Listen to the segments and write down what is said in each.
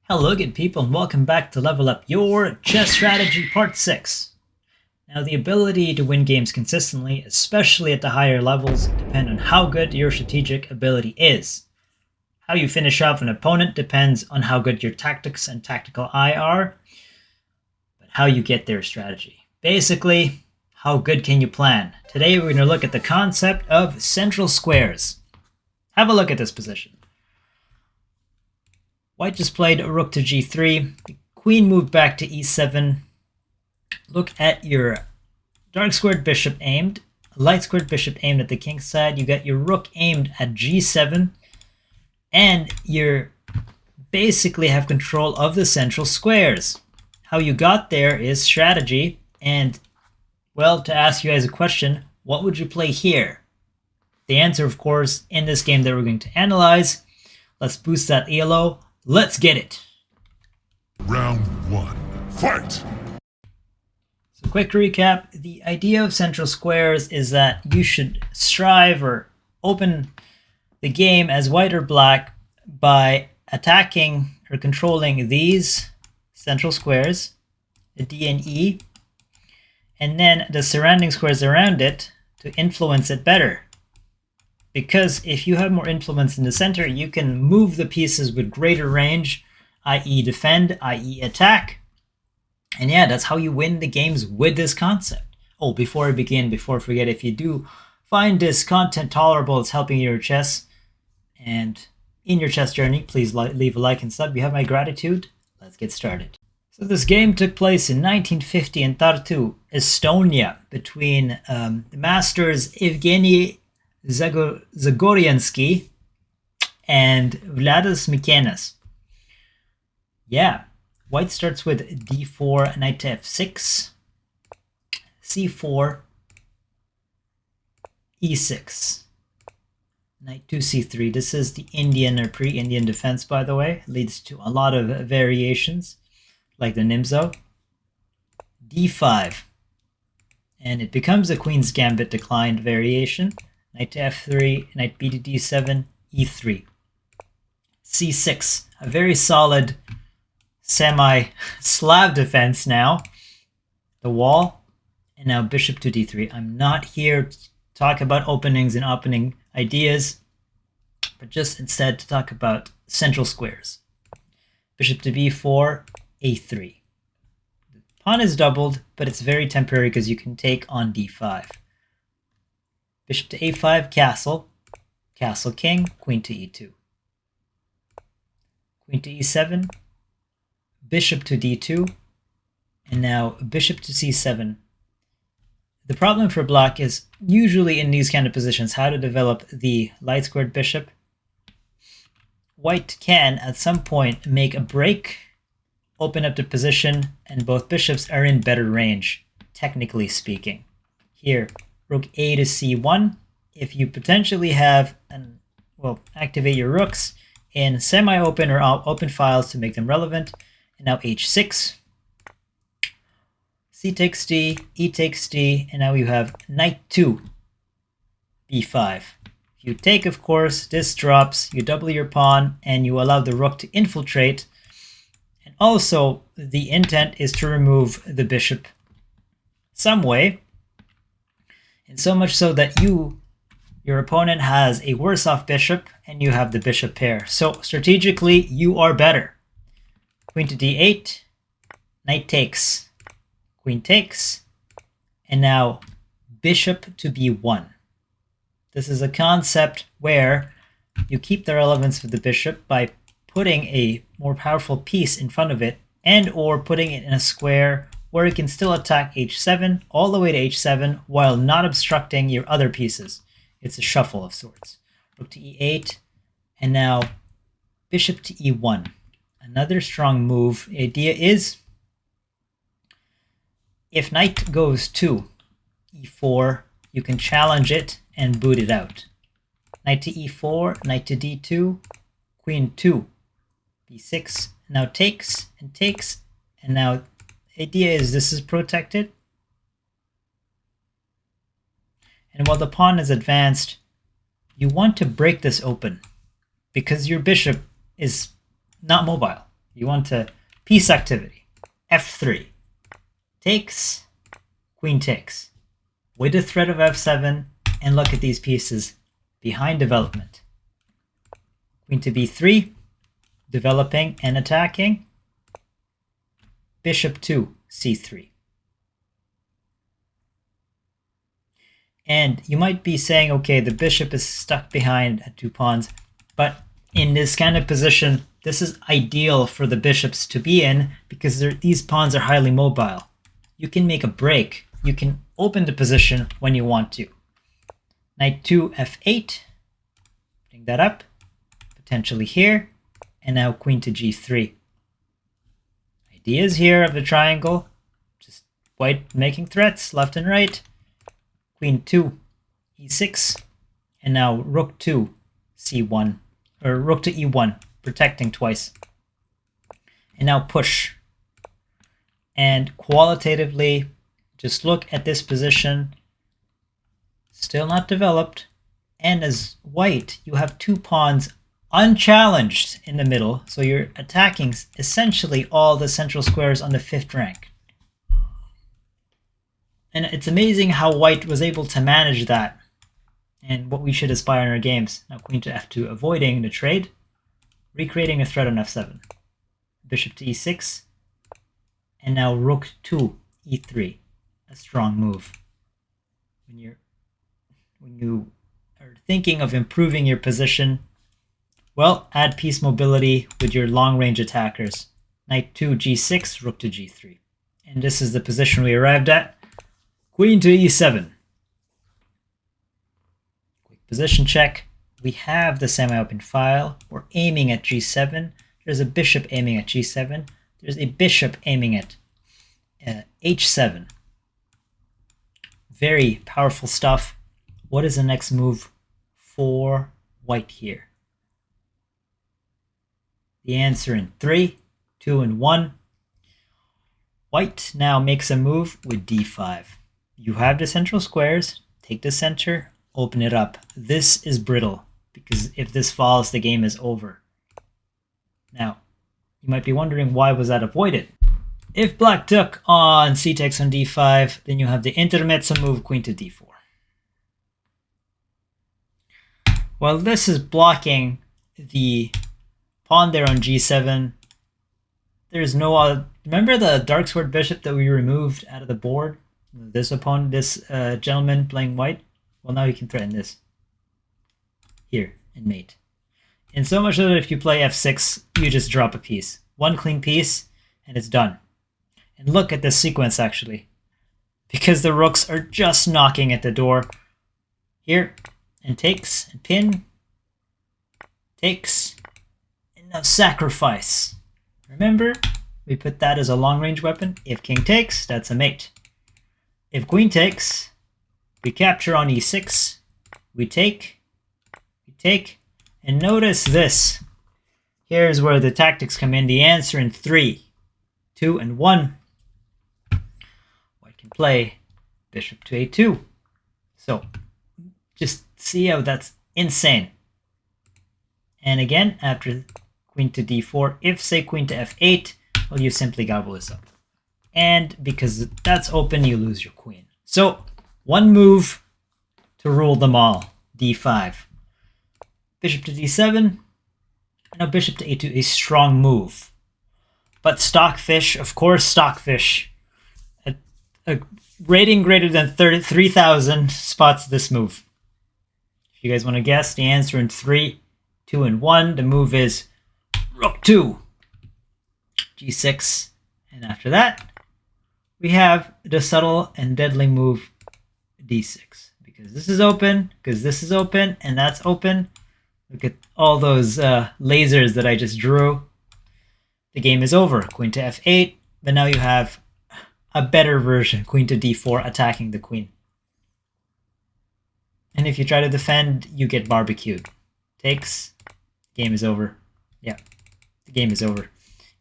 Hello good people and welcome back to Level Up Your Chess Strategy Part 6. Now the ability to win games consistently, especially at the higher levels, depend on how good your strategic ability is. How you finish off an opponent depends on how good your tactics and tactical eye are, but how you get their strategy. Basically, how good can you plan? Today we're going to look at the concept of central squares. Have a look at this position. White just played rook to g3. The queen moved back to e7. Look at your dark squared bishop aimed, light squared bishop aimed at the king's side. You got your rook aimed at g7. And you basically have control of the central squares. How you got there is strategy. And, well, to ask you guys a question, what would you play here? The answer, of course, in this game that we're going to analyze. Let's boost that ELO. Let's get it. Round 1. Fight! So quick recap. The idea of central squares is that you should strive or open the game as white or black by attacking or controlling these central squares, the D and E, and then the surrounding squares around it to influence it better. Because if you have more influence in the center, you can move the pieces with greater range, i.e. defend, i.e. attack. And yeah, that's how you win the games with this concept. Oh, before I begin, before I forget, if you do find this content tolerable, it's helping your chess and in your chess journey, please leave a like and sub. You have my gratitude. Let's get started. So this game took place in 1950 in Tartu, Estonia, between the masters Evgeny Zagoryansky and Vladas Mikenas. Yeah, white starts with d4, knight to f6, c4, e6, knight to c3. This is the Indian or pre-Indian defense, by the way. It leads to a lot of variations, like the Nimzo. d5, and it becomes a Queen's Gambit declined variation. Knight to f3, knight b to d7, e3. c6, a very solid semi-Slav defense now. The wall, and now bishop to d3. I'm not here to talk about openings and opening ideas, but just instead to talk about central squares. Bishop to b4, a3. The pawn is doubled, but it's very temporary because you can take on d5. Bishop to a5, castle, castle king, queen to e2. Queen to e7, bishop to d2, and now bishop to c7. The problem for black is usually in these kind of positions how to develop the light squared bishop. White can at some point make a break, open up the position, and both bishops are in better range, technically speaking. Here, rook a to c1. If you potentially have, activate your rooks in semi-open or open files to make them relevant. And now h6. C takes d, e takes d, and now you have knight to b5. If you take, of course, this drops, you double your pawn, and you allow the rook to infiltrate. And also, the intent is to remove the bishop some way. And so much so that your opponent has a worse off bishop and you have the bishop pair. So strategically, you are better. Queen to d8, knight takes, queen takes, and now bishop to b1. This is a concept where you keep the relevance of the bishop by putting a more powerful piece in front of it and or putting it in a square where it can still attack h7 all the way to h7 while not obstructing your other pieces. It's a shuffle of sorts. Rook to e8, and now bishop to e1. Another strong move. The idea is if knight goes to e4, you can challenge it and boot it out. Knight to e4, knight to d2, queen to b6. Now takes, and now the idea is this is protected. And while the pawn is advanced, you want to break this open because your bishop is not mobile. You want to piece activity. f3. Takes, queen takes. With a threat of f7, and look at these pieces behind development. Queen to b3, developing and attacking. Bishop to c3. And you might be saying, okay, the bishop is stuck behind at 2 pawns, but in this kind of position, this is ideal for the bishops to be in because these pawns are highly mobile. You can make a break. You can open the position when you want to. Knight to f8, putting that up, potentially here, and now queen to g3. Ideas here of the triangle, just white making threats left and right. Queen to e6, and now rook to c1, or rook to e1, protecting twice. And now push. And qualitatively, just look at this position. Still not developed. And as white, you have 2 pawns unchallenged in the middle. So you're attacking essentially all the central squares on the 5th rank. And it's amazing how white was able to manage that and what we should aspire in our games. Now queen to f2, avoiding the trade, recreating a threat on f7. Bishop to e6, and now rook to e3, a strong move. When you are thinking of improving your position, well, add piece mobility with your long-range attackers. Knight to g6, rook to g3. And this is the position we arrived at. Queen to e7. Quick position check. We have the semi-open file. We're aiming at g7. There's a bishop aiming at g7. There's a bishop aiming at h7. Very powerful stuff. What is the next move for white here? The answer in 3, 2, and 1. White now makes a move with d5. You have the central squares, take the center, open it up. This is brittle, because if this falls, the game is over. Now, you might be wondering, why was that avoided? If black took on c takes on d5, then you have the intermezzo move, queen to d4. Well, this is blocking the pawn there on g7. There's no other. Remember the dark squared bishop that we removed out of the board? This opponent, this gentleman playing white? Well, now you can threaten this. Here, and mate. And so much that if you play f6, you just drop a piece. One clean piece, and it's done. And look at this sequence, actually. Because the rooks are just knocking at the door. Here, and takes, and pin. Takes, and now sacrifice. Remember, we put that as a long-range weapon. If king takes, that's a mate. If queen takes, we capture on e6. We take, and notice this. Here's where the tactics come in. The answer in 3, 2, and 1. White can play bishop to a2. So just see how that's insane. And again, after queen to d4, if say queen to f8, well, you simply gobble this up. And because that's open, you lose your queen. So one move to rule them all, d5. Bishop to d7, and now bishop to a2, a strong move. But Stockfish, of course, Stockfish, a rating greater than 3,000 spots this move. If you guys want to guess, the answer in 3, 2, and 1, the move is rook to g6. And after that, we have the subtle and deadly move d6. Because this is open, and that's open. Look at all those lasers that I just drew. The game is over. Queen to f8, but now you have a better version, queen to d4, attacking the queen. And if you try to defend, you get barbecued. Takes, game is over. Yeah, the game is over.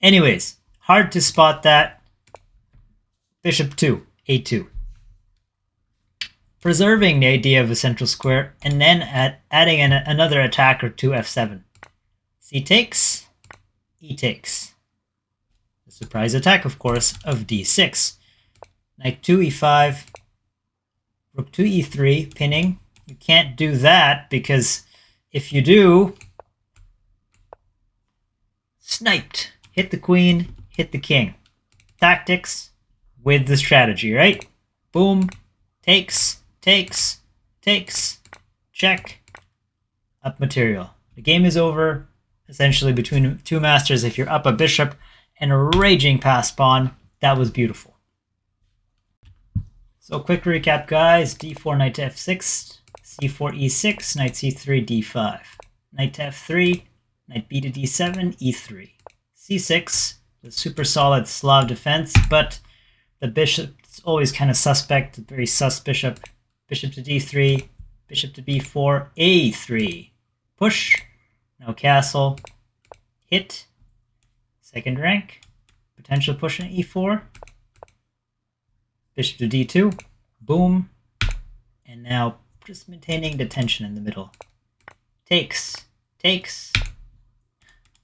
Anyways, hard to spot that. Bishop to a2. Preserving the idea of a central square, and then adding another attacker to f7. C takes, e takes. the surprise attack, of course, of d6. Knight 2, e5, rook 2, e3, pinning. You can't do that because if you do, sniped. Hit the queen, hit the king. Tactics with the strategy, right? Boom, takes, takes, takes, check, up material. The game is over, essentially between two masters. If you're up a bishop and a raging pass pawn, that was beautiful. So quick recap, guys. d4, knight to f6, c4, e6, knight c3, d5, knight to f3, knight b to d7, e3, c6, the super solid Slav defense, but the bishop's always kind of suspect, very sus bishop. Bishop to d3, bishop to b4, a3, push, no castle, hit, second rank, potential push on e4, bishop to d2, boom, and now just maintaining the tension in the middle. Takes, takes,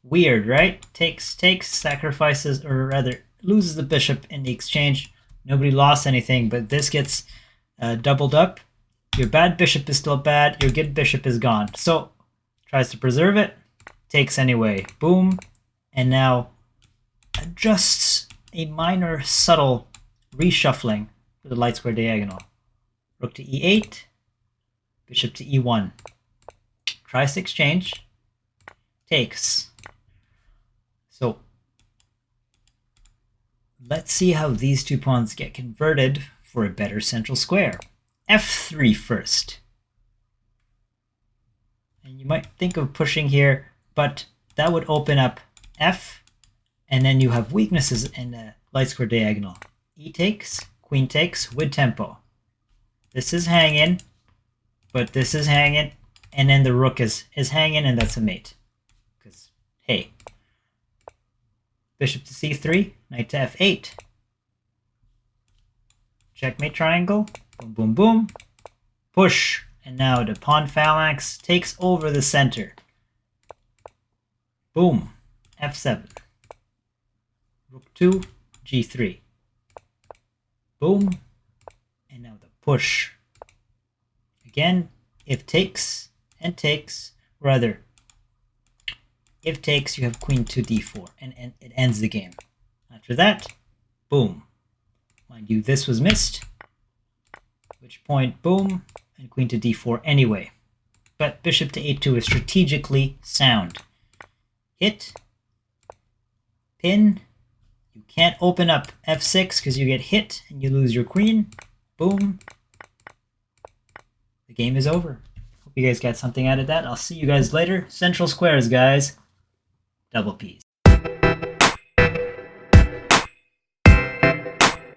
weird, right? Takes, takes, sacrifices, or rather loses the bishop in the exchange. Nobody lost anything, but this gets doubled up. Your bad bishop is still bad, your good bishop is gone. So, tries to preserve it, takes anyway, boom, and now adjusts a minor, subtle reshuffling for the light square diagonal. Rook to e8, bishop to e1. Tries to exchange, takes. So, let's see how these two pawns get converted for a better central square. f3 first. And you might think of pushing here, but that would open up f, and then you have weaknesses in the light square diagonal. E takes, queen takes with tempo. This is hanging, but this is hanging, and then the rook is hanging, and that's a mate. Because, hey, bishop to c3, knight to f8. Checkmate triangle, boom, boom, boom. Push, and now the pawn phalanx takes over the center. Boom, f7. Rook 2, g3. Boom, and now the push. Again, if takes and takes, rather, if takes, you have queen to d4, and it ends the game. After that, boom. Mind you, this was missed, which point, boom, and queen to d4 anyway. But bishop to a2 is strategically sound. Hit, pin, you can't open up f6 because you get hit and you lose your queen. Boom. The game is over. Hope you guys got something out of that. I'll see you guys later. Central squares, guys. Double P's.